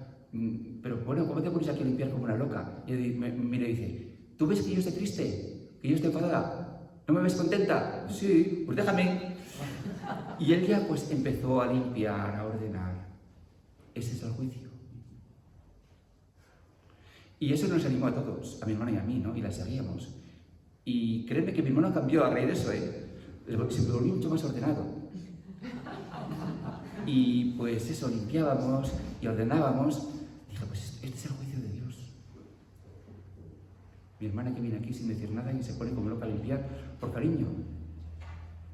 Pero bueno, ¿cómo te pones aquí a limpiar como una loca? Y me dice, ¿tú ves que yo estoy triste? ¿Que yo estoy enfadada? ¿No me ves contenta? Sí, pues déjame. Y él ya pues empezó a limpiar, a ordenar. Ese es el juicio. Y eso nos animó a todos, a mi hermana y a mí, ¿no? Y la seguíamos. Y créeme que mi hermano cambió a raíz de eso, ¿eh? Se me volvió mucho más ordenado. Y pues eso, limpiábamos y ordenábamos. Dije, pues este es el juicio de Dios. Mi hermana que viene aquí sin decir nada y se pone como loca a limpiar por cariño.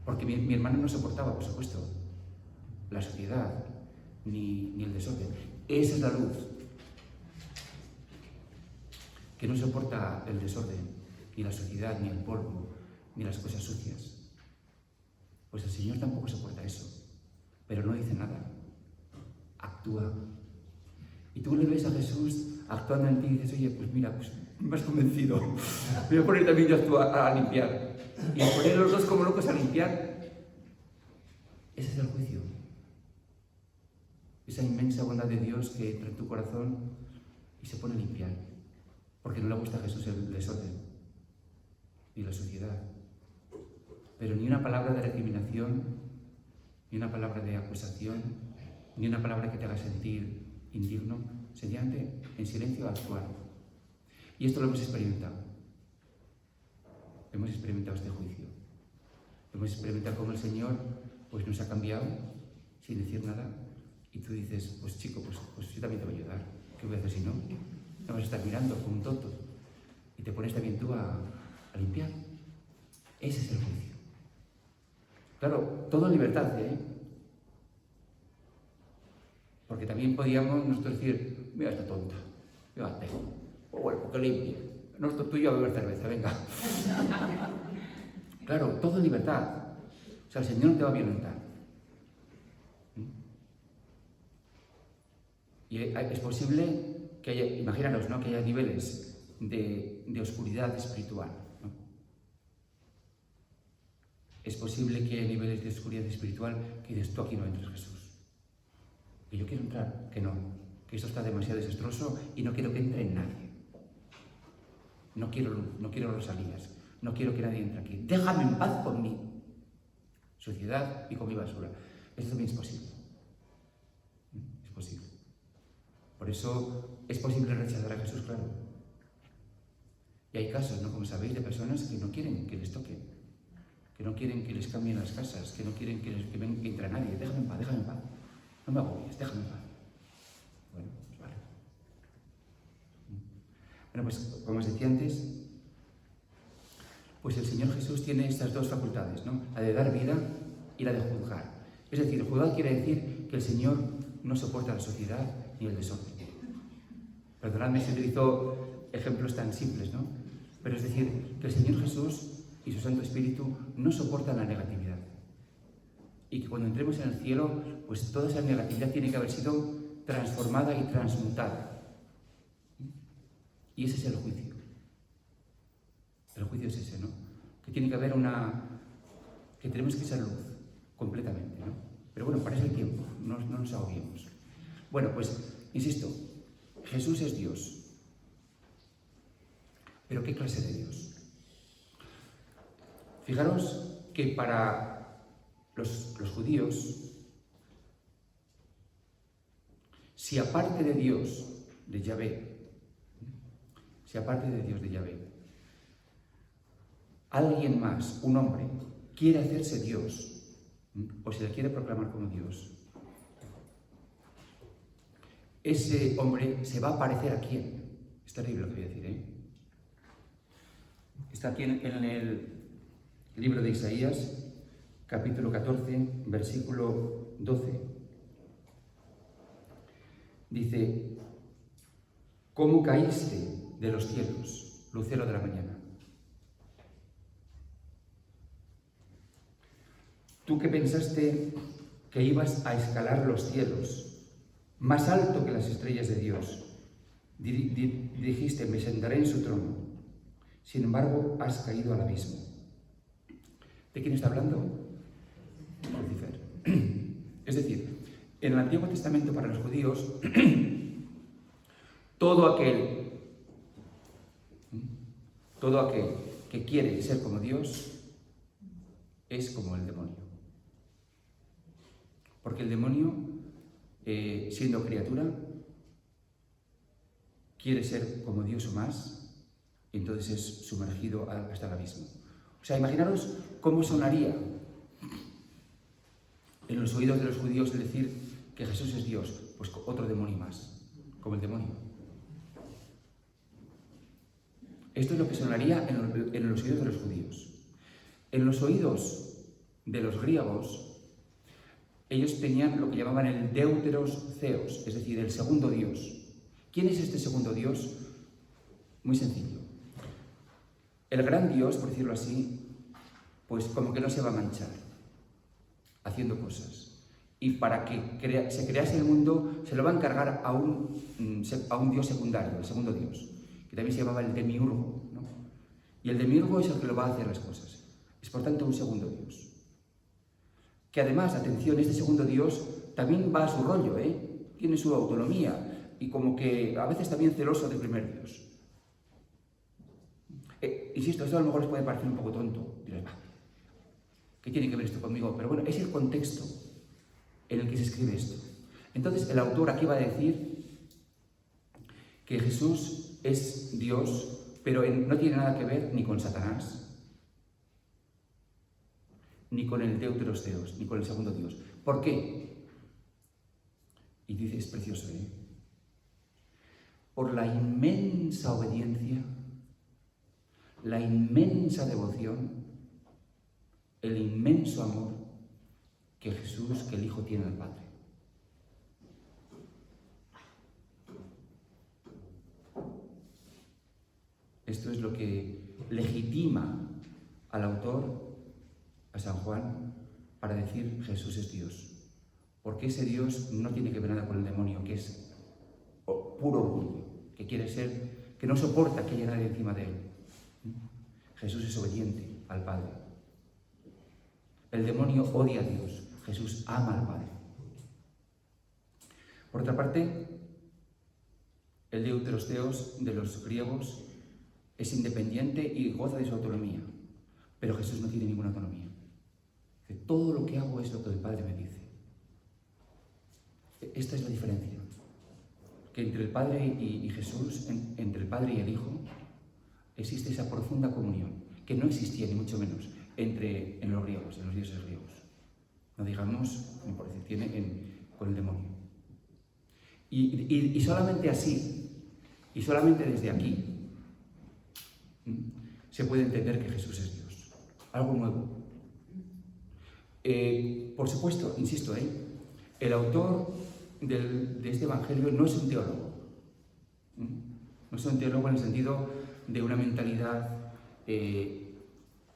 Porque mi hermana no soportaba, por supuesto, la suciedad ni el desorden. Esa es la luz. Que no soporta el desorden, ni la suciedad, ni el polvo, ni las cosas sucias. Pues el Señor tampoco soporta eso. Pero no dice nada, actúa. Y tú le ves a Jesús actuando en ti y dices, oye, pues mira, pues Me has convencido. Me voy a poner también yo a limpiar. Y poner los dos como locos a limpiar. Ese es el juicio. Esa inmensa bondad de Dios que entra en tu corazón y se pone a limpiar. Porque no le gusta a Jesús el desorden y la suciedad. Pero ni una palabra de recriminación, ni una palabra de acusación, ni una palabra que te haga sentir indigno, sencillamente en silencio actuar. Y esto lo hemos experimentado. Hemos experimentado este juicio. Hemos experimentado cómo el Señor pues, nos ha cambiado sin decir nada. Y tú dices, pues chico, pues yo también te voy a ayudar. ¿Qué voy a hacer si no? No vas a estar mirando como un tonto. Y te pones también tú a limpiar. Ese es el juicio. Claro, todo en libertad, ¿eh? Porque también podíamos nosotros decir, mira esta tonta, llévate. O bueno, que limpie. Nosotros tú y yo a beber cerveza, venga. Claro, todo en libertad. O sea, el Señor no te va a violentar. Y es posible que haya, imagínanos, ¿no? Que haya niveles de oscuridad espiritual, ¿no? Es posible que haya niveles de oscuridad espiritual que dices, tú aquí no entras, Jesús. Que yo quiero entrar, que no. Que esto está demasiado desastroso y no quiero que entre nadie. No quiero luz, no quiero rosalías, no quiero que nadie entre aquí. Déjame en paz con mi suciedad y con mi basura. Eso también es posible. Es posible. Por eso es posible rechazar a Jesús, claro. Y hay casos, ¿no? Como sabéis, de personas que no quieren que les toquen, que no quieren que les cambien las casas, que no quieren que entre nadie. Déjame en paz, déjame en paz. No me agobies, déjame en paz. Bueno, pues vale. Bueno, pues como os decía antes, pues el Señor Jesús tiene estas dos facultades, ¿no? La de dar vida y la de juzgar. Es decir, juzgar quiere decir que el Señor no soporta la sociedad ni el desorden. Perdonadme si utilizo ejemplos tan simples, ¿no? Pero es decir, que el Señor Jesús y su Santo Espíritu no soportan la negatividad. Y que cuando entremos en el cielo, pues toda esa negatividad tiene que haber sido transformada y transmutada. Y ese es el juicio. El juicio es ese, ¿no? Que tiene que haber que tenemos que ser luz, completamente, ¿no? Pero bueno, para ese tiempo, no nos agobiemos. Bueno, pues, insisto, Jesús es Dios. ¿Pero qué clase de Dios? Fijaros que para los judíos, si aparte de Dios, de Yahvé, alguien más, un hombre, quiere hacerse Dios, o se le quiere proclamar como Dios, ese hombre se va a parecer a quién. Es terrible lo que voy a decir, ¿eh? Está aquí en el libro de Isaías, capítulo 14, versículo 12. Dice, ¿cómo caíste de los cielos, lucero de la mañana? Tú que pensaste que ibas a escalar los cielos, más alto que las estrellas de Dios, dijiste, me sentaré en su trono. Sin embargo, has caído al abismo. ¿De quién está hablando? Lucifer. Es decir, en el Antiguo Testamento para los judíos, todo aquel que quiere ser como Dios es como el demonio. Porque el demonio, siendo criatura, quiere ser como Dios o más, y entonces es sumergido hasta el abismo. O sea, imaginaros cómo sonaría en los oídos de los judíos el decir que Jesús es Dios, pues otro demonio más, como el demonio. Esto es lo que sonaría en los oídos de los judíos. En los oídos de los griegos, ellos tenían lo que llamaban el Deuteros Theos, es decir, el segundo Dios. ¿Quién es este segundo Dios? Muy sencillo. El gran Dios, por decirlo así, pues como que no se va a manchar haciendo cosas. Y para que se crease el mundo, se lo va a encargar a un Dios secundario, el segundo Dios. que también se llamaba el demiurgo, ¿no? Y el demiurgo es el que lo va a hacer las cosas. Es por tanto un segundo Dios. Que además, atención, este segundo Dios también va a su rollo, tiene su autonomía y como que a veces también celoso del primer Dios. Insisto, esto a lo mejor les puede parecer un poco tonto. Dirás, ¿qué tiene que ver esto conmigo? Pero bueno, es el contexto en el que se escribe esto. Entonces, el autor aquí va a decir que Jesús es Dios, pero no tiene nada que ver ni con Satanás, ni con el Deuteros Theos, ni con el segundo Dios. ¿Por qué? Y dice, es precioso, por la inmensa obediencia, la inmensa devoción, el inmenso amor que Jesús, que el Hijo tiene al Padre. Esto es lo que legitima al autor, a San Juan, para decir Jesús es Dios. Porque ese Dios no tiene que ver nada con el demonio, que es puro orgullo, que quiere ser, que no soporta que haya nadie encima de él. Jesús es obediente al Padre. El demonio odia a Dios, Jesús ama al Padre. Por otra parte, el Deuteros Theos de los griegos es independiente y goza de su autonomía, pero Jesús no tiene ninguna autonomía. Todo lo que hago es lo que el Padre me dice. Esta es la diferencia. Que entre el Padre y Jesús, entre el Padre y el Hijo, existe esa profunda comunión, que no existía ni mucho menos en los griegos, en los dioses griegos. No digamos, por decir, tiene con el demonio. Y solamente así, y solamente desde aquí, se puede entender que Jesús es Dios. Algo nuevo. Por supuesto, insisto, el autor de este Evangelio no es un teólogo. No es un teólogo en el sentido de una mentalidad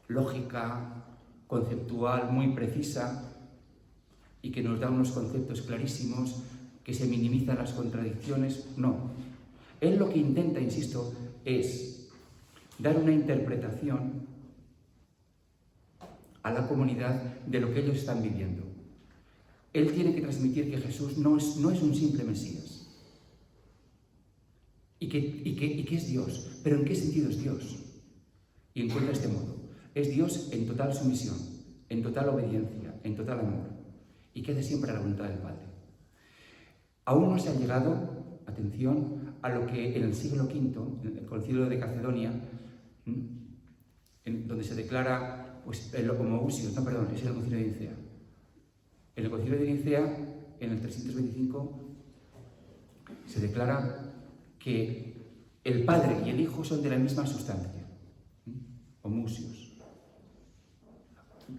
lógica, conceptual, muy precisa y que nos da unos conceptos clarísimos, que se minimizan las contradicciones. No. Él lo que intenta, insisto, es dar una interpretación a la comunidad de lo que ellos están viviendo. Él tiene que transmitir que Jesús no es un simple Mesías y que es Dios. ¿Pero en qué sentido es Dios? Y encuentra este modo. Es Dios en total sumisión, en total obediencia, en total amor, y que hace siempre a la voluntad del Padre. Aún no se ha llegado, atención, a lo que en el siglo V, en el Concilio de Calcedonia, donde se declara el homoousios, es el Concilio de Nicea. En el Concilio de Nicea, en el 325, se declara que el Padre y el Hijo son de la misma sustancia. Homoousios.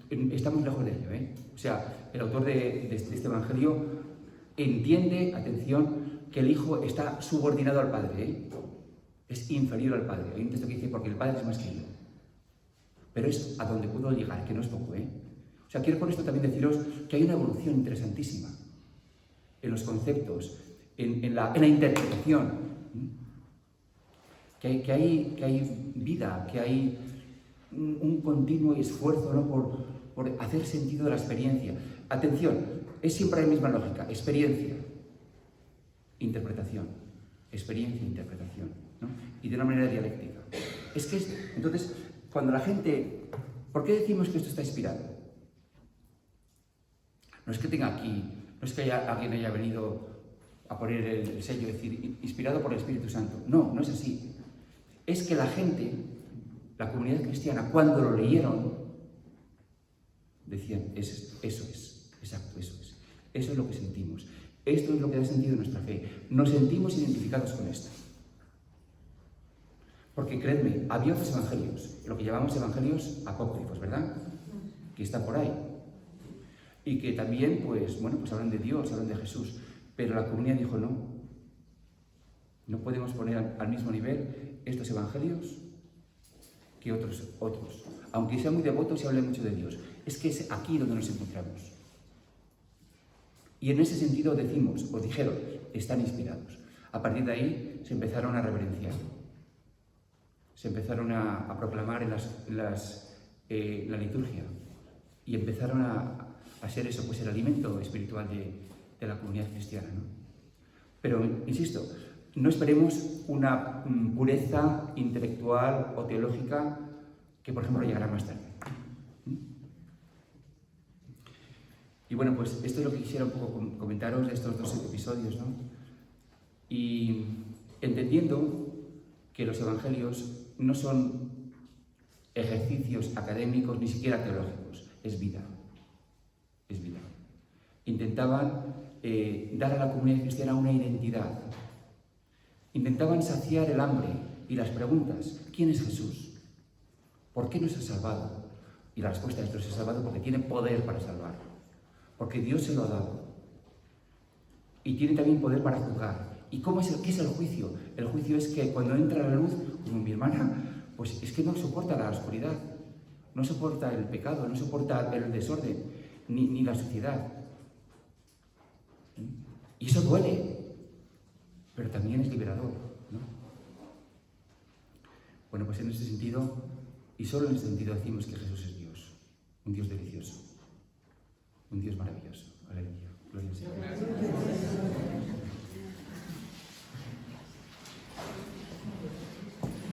Estamos lejos de ello, O sea, el autor de este Evangelio entiende, atención, que el Hijo está subordinado al Padre, es inferior al Padre. Hay un texto que dice, porque el Padre es más que yo. Pero es a donde puedo llegar, que no es poco, O sea, quiero con esto también deciros que hay una evolución interesantísima en los conceptos, en la interpretación, que hay vida, que hay un continuo esfuerzo, ¿no?, por hacer sentido de la experiencia. Atención, es siempre la misma lógica: experiencia, interpretación, experiencia, interpretación, ¿no? Y de una manera dialéctica. Entonces, cuando la gente... ¿Por qué decimos que esto está inspirado? No es que tenga aquí, no es que alguien haya venido a poner el sello, es decir, inspirado por el Espíritu Santo. No, no es así. Es que la gente, la comunidad cristiana, cuando lo leyeron, decían, eso es, exacto, eso es. Eso es lo que sentimos. Esto es lo que da sentido a nuestra fe. Nos sentimos identificados con esto. Porque, creedme, había otros evangelios, lo que llamamos evangelios apócrifos, ¿verdad? Que están por ahí. Y que también, pues hablan de Dios, hablan de Jesús. Pero la comunidad dijo, no podemos poner al mismo nivel estos evangelios que otros. Aunque sean muy devotos y hablen mucho de Dios. Es que es aquí donde nos encontramos. Y en ese sentido dijeron, están inspirados. A partir de ahí se empezaron a reverenciar. se empezaron a proclamar en la liturgia y empezaron a ser eso, pues el alimento espiritual de la comunidad cristiana, ¿no? Pero, insisto, no esperemos una pureza intelectual o teológica que, por ejemplo, llegará más tarde. Y bueno, pues esto es lo que quisiera un poco comentaros de estos 2 episodios, ¿no? Y entendiendo que los evangelios no son ejercicios académicos ni siquiera teológicos, es vida. Es vida. Intentaban dar a la comunidad cristiana una identidad. Intentaban saciar el hambre y las preguntas. ¿Quién es Jesús? ¿Por qué nos ha salvado? Y la respuesta es: nos ha salvado porque tiene poder para salvar. Porque Dios se lo ha dado. Y tiene también poder para juzgar. ¿Y qué es el juicio? El juicio es que cuando entra la luz, como mi hermana, pues es que no soporta la oscuridad, no soporta el pecado, no soporta el desorden, ni la suciedad. Y eso duele, pero también es liberador, ¿no? Bueno, pues en ese sentido, y solo en ese sentido, decimos que Jesús es Dios, un Dios delicioso, un Dios maravilloso.